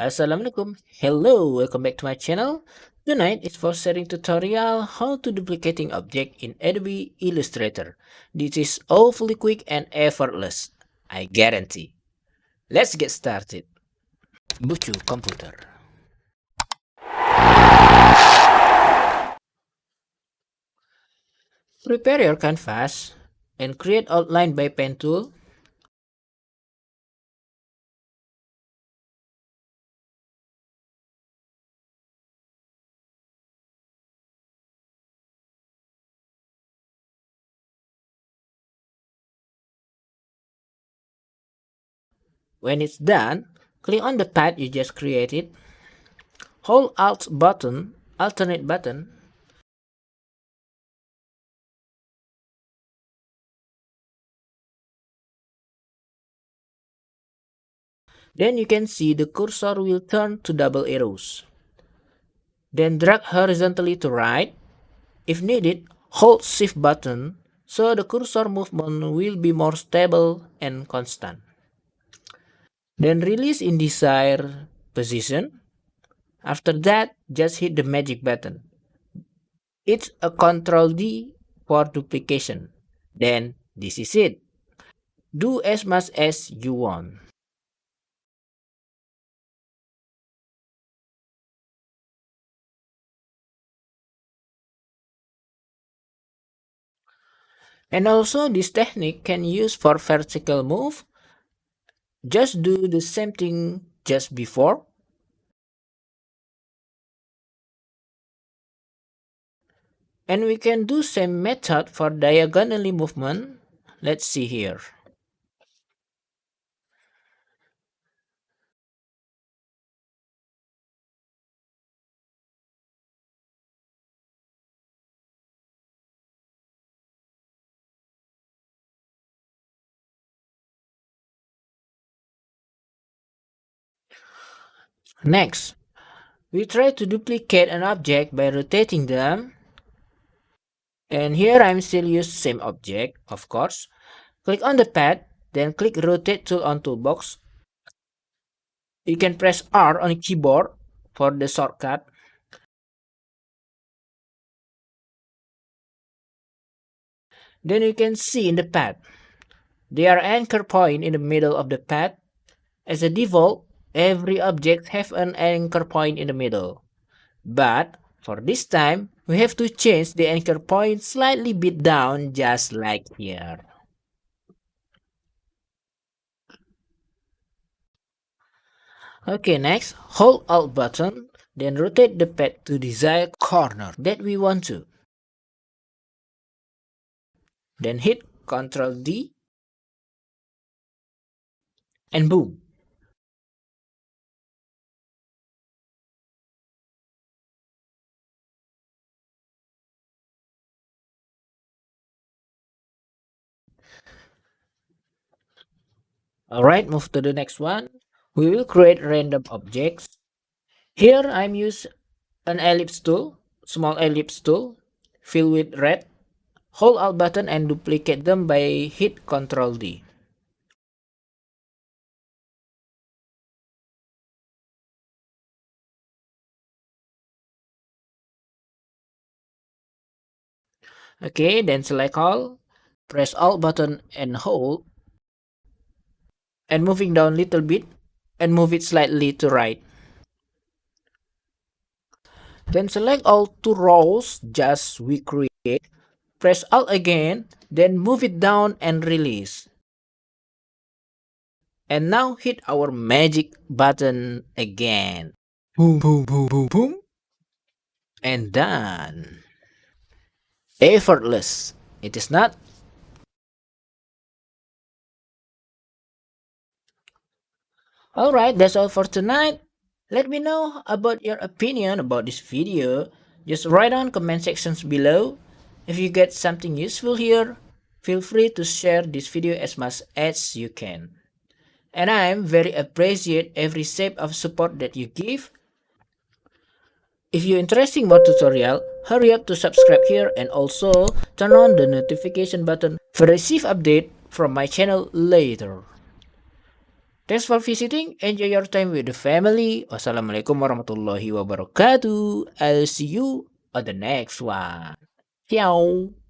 Assalamualaikum. Hello, welcome back to my channel. Tonight is for sharing tutorial how to duplicating object in Adobe Illustrator. This is awfully quick and effortless, I guarantee. Let's get started. Bucukomputer. Prepare your canvas and create outline by pen tool. When it's done, click on the pad you just created. Hold alternate button. Then you can see the cursor will turn to double arrows. Then drag horizontally to right. If needed, hold Shift button so the cursor movement will be more stable and constant. Then release in desired position. After that, just hit the magic button. It's a Ctrl D for duplication. Then this is it. Do as much as you want. And also this technique can use for vertical move. Just do the same thing just before. And we can do same method for diagonally movement. Let's see here. Next, we try to duplicate an object by rotating them. And here I'm still use same object, of course. Click on the pad, then click rotate tool on toolbox. You can press R on the keyboard for the shortcut. Then you can see in the pad. There are anchor point in the middle of the pad. As a default, every object have an anchor point in the middle. But for this time, we have to change the anchor point slightly bit down just like here. Okay, next, hold Alt button, then rotate the pad to desired corner that we want to. Then hit Ctrl D and boom. Alright, move to the next one. We will create random objects. Here I'm use an ellipse tool, small ellipse tool, fill with red. Hold Alt button and duplicate them by hit Ctrl D. Okay, then select all, press Alt button and hold, and moving down little bit, and move it slightly to right. Then select all two rows just we create, press Alt again, then move it down and release. And now hit our magic button again. Boom, boom, boom, boom, boom. And done. Effortless. It is not. Alright, that's all for tonight. Let me know about your opinion about this video. Just write on comment sections below. If you get something useful here, feel free to share this video as much as you can. And I'm very appreciate every step of support that you give. If you're interested in more tutorial, hurry up to subscribe here and also turn on the notification button for receive update from my channel later. Thanks for visiting. Enjoy your time with the family. Wassalamualaikum warahmatullahi wabarakatuh. I'll see you on the next one. Ciao.